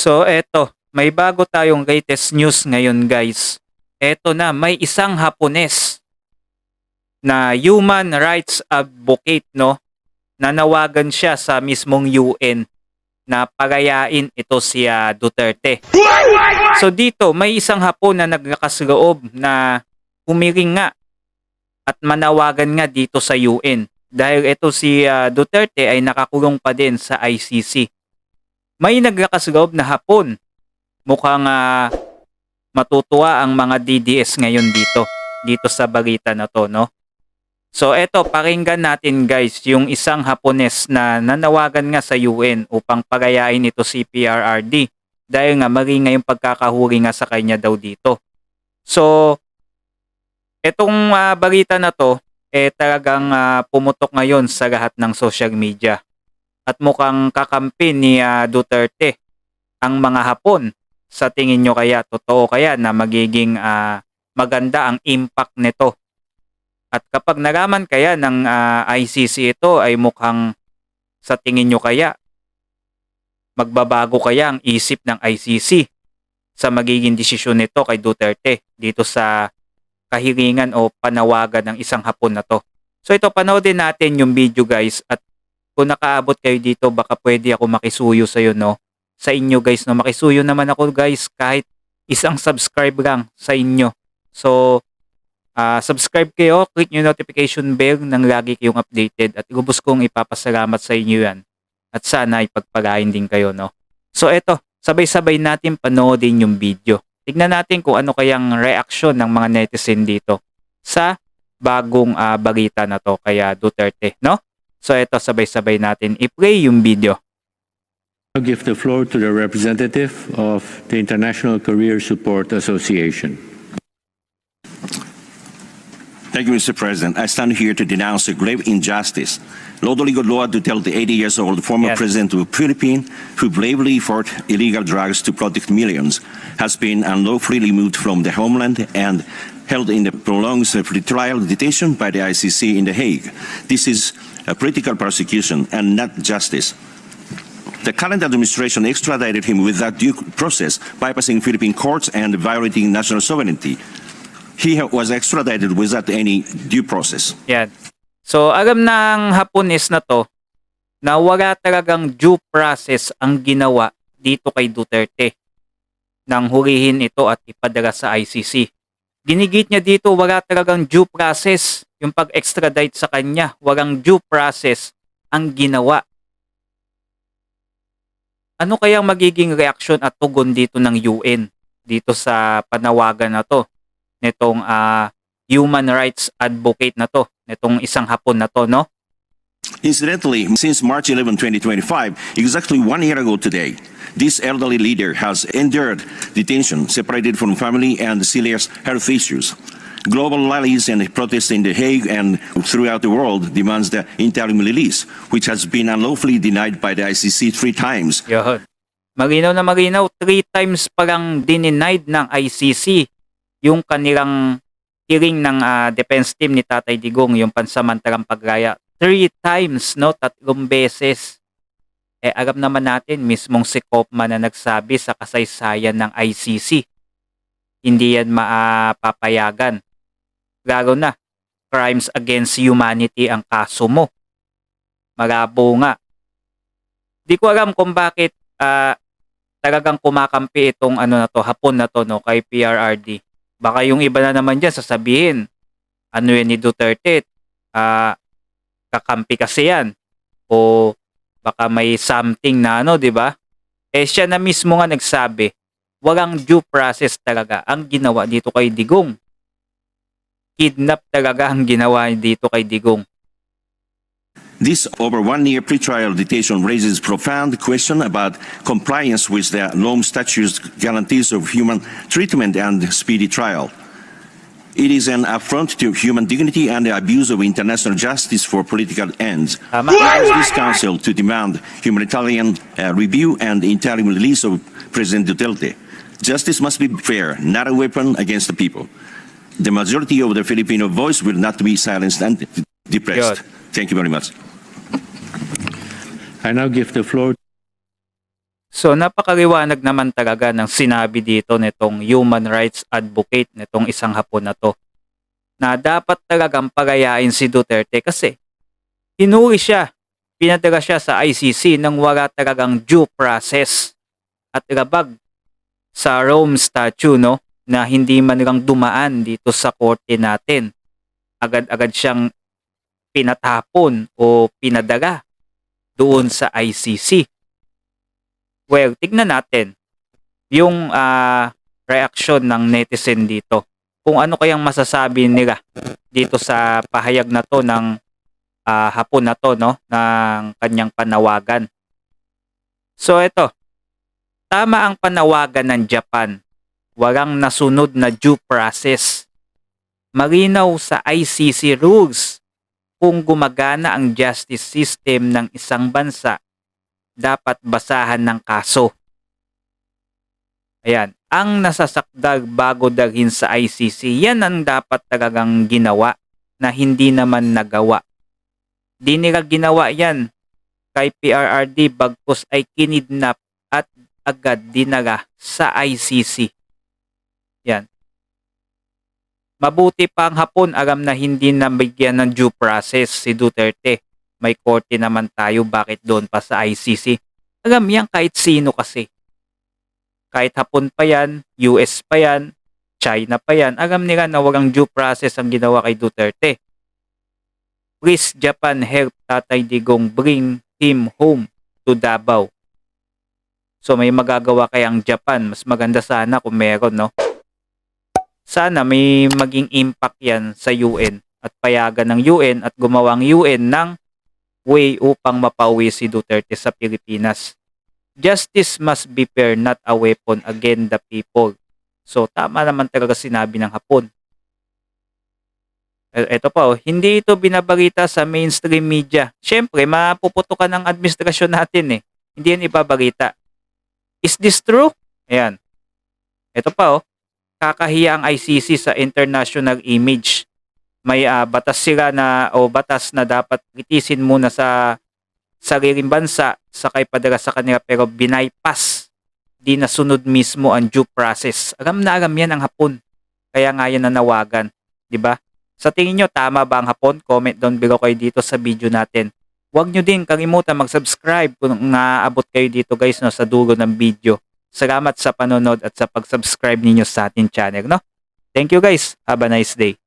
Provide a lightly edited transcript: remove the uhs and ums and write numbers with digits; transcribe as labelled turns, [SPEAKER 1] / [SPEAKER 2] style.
[SPEAKER 1] So eto, may bago tayong latest news ngayon guys. Eto na, may isang Hapones na human rights advocate, no? Nanawagan siya sa mismong UN na pagayain ito si Duterte. So dito, may isang Hapon na naglakas-loob na humiring nga at manawagan nga dito sa UN. Dahil ito si Duterte ay nakakulong pa din sa ICC. May naglakas-loob na Hapon. Mukhang matutuwa ang mga DDS ngayon dito sa balita na to, no? So eto, pakinggan natin guys yung isang Hapones na nanawagan nga sa UN upang pagayain ito si PRRD dahil nga mali nga yung pagkakahuri nga sa kanya daw dito. So etong balita na to talagang pumutok ngayon sa lahat ng social media at mukhang kakampi ni Duterte ang mga Hapon. Sa tingin nyo kaya totoo kaya na magiging maganda ang impact nito? At kapag nalaman kaya ng ICC ito ay mukhang sa tingin nyo kaya magbabago kaya ang isip ng ICC sa magiging desisyon nito kay Duterte dito sa kahilingan o panawagan ng isang Hapon na to. So ito, panoodin natin yung video guys, at kung nakaabot kayo dito baka pwede ako makisuyo sa iyo, no? Sa inyo guys, no? Makisuyo naman ako guys kahit isang subscribe lang sa inyo. So subscribe kayo, click yung notification bell nang lagi kayong updated at lubos kong ipapasalamat sa inyo yan. At sana ipagpalain din kayo, no? So eto, sabay-sabay natin panoodin yung video. Tignan natin kung ano kayang reaksyon ng mga netizen dito sa bagong balita na to kaya Duterte, no? So eto, sabay-sabay natin i-play yung video.
[SPEAKER 2] I'll give the floor to the representative of the International Career Support Association.
[SPEAKER 3] Thank you, Mr. President. I stand here to denounce a grave injustice. Rodrigo Duterte, 80 years old, former president of the Philippines, who bravely fought illegal drugs to protect millions, has been unlawfully removed from the homeland and held in the prolonged pretrial detention by the ICC in The Hague. This is a political persecution and not justice. The current administration extradited him without due process, bypassing Philippine courts and violating national sovereignty. He was extradited without any due process.
[SPEAKER 1] Yan. So alam ng Hapones na to na wala talagang due process ang ginawa dito kay Duterte nang hulihin ito at ipadala sa ICC. Ginigit niya dito wala talagang due process yung pag-extradite sa kanya. Walang due process ang ginawa. Ano kayang magiging reaksyon at tugon dito ng UN dito sa panawagan na to? Nitong human rights advocate na to, nitong isang Hapon na to, no?
[SPEAKER 3] Incidentally, since March 11, 2025, exactly 1 year ago today, this elderly leader has endured detention, separated from family and serious health issues. Global rallies and protests in The Hague and throughout the world demands the interim release, which has been unlawfully denied by the ICC 3 times.
[SPEAKER 1] Yun. Malinaw na malinaw, 3 times pa lang denied ng ICC yung kanilang hearing ng defense team ni Tatay Digong, yung pansamantalang paglaya. 3 times, no? 3 beses. Alam naman natin, mismong si Kaufman na nagsabi sa kasaysayan ng ICC, hindi yan mapapayagan. Lalo na, crimes against humanity ang kaso mo. Malabo nga. Di ko alam kung bakit talagang kumakampi itong Hapon na to, no, kay PRRD. Baka yung iba na naman dyan sasabihin, ano yan ni Duterte, kakampi kasi yan. O baka may something na di ba? Siya na mismo nga nagsabi, walang due process talaga ang ginawa dito kay Digong. Kidnap talaga ang ginawa dito kay Digong.
[SPEAKER 3] This over 1 year pretrial detention raises profound question about compliance with the Rome Statute's guarantees of human treatment and speedy trial. It is an affront to human dignity and the abuse of international justice for political ends. I urge this council to demand humanitarian review and interim release of President Duterte. Justice must be fair, not a weapon against the people. The majority of the Filipino voice will not be silenced and depressed. Thank you very much.
[SPEAKER 2] I now give the floor.
[SPEAKER 1] So napakaliwanag naman talaga ng sinabi dito nitong human rights advocate nitong isang Hapon na to, na dapat talagang pagayain si Duterte kasi hinuli siya, pinadala siya sa ICC nang wala talagang due process at labag sa Rome Statute, no, na hindi man lang dumaan dito sa korte natin. Agad-agad siyang pinatapon o pinadala doon sa ICC. Well, tignan natin yung reaction ng netizen dito. Kung ano kayang masasabi nila dito sa pahayag na to ng Hapon na to, no, ng kanyang panawagan. So ito, tama ang panawagan ng Japan. Walang nasunod na due process. Malinaw sa ICC rules kung gumagana ang justice system ng isang bansa, dapat basahan ng kaso. Ayan, ang nasasakdal bago dalhin sa ICC, yan ang dapat talagang ginawa na hindi naman nagawa. Di nila ginawa yan kay PRRD bagkus ay kinidnap at agad dinala sa ICC. Yan. Mabuti pa ang Hapon, alam na hindi nabigyan ng due process si Duterte. May korte naman tayo, bakit doon pa sa ICC? Alam yan kahit sino kasi. Kahit Hapon pa yan, US pa yan, China pa yan, alam nila na walang due process ang ginawa kay Duterte. Please Japan help Tatay Digong bring him home to Davao. So may magagawa kayang Japan, mas maganda sana kung meron, no? Sana may maging impact yan sa UN at payagan ng UN at gumawang UN ng way upang mapauwi si Duterte sa Pilipinas. Justice must be fair, not a weapon against the people. So tama naman talaga sinabi ng Hapon. Ito pa, hindi ito binabalita sa mainstream media. Siyempre, mapuputukan ng administrasyon natin eh. Hindi yan ibabalita. Is this true? Ayan. Ito pa, kakahiya ang ICC sa international image. May batas sila na o batas na dapat kritisin muna sa sariling bansa sakay padala sa kanila pero binaypass. Di nasunod mismo ang due process. Alam na alam yan ang Hapon. Kaya nga yan nanawagan. Diba? Sa tingin nyo, tama ba ang Hapon? Comment down below kayo dito sa video natin. Huwag nyo din kalimutan mag-subscribe kung naabot kayo dito guys, no, sa dulo ng video. Salamat sa panonood at sa pag-subscribe ninyo sa ating channel. No? Thank you guys. Have a nice day.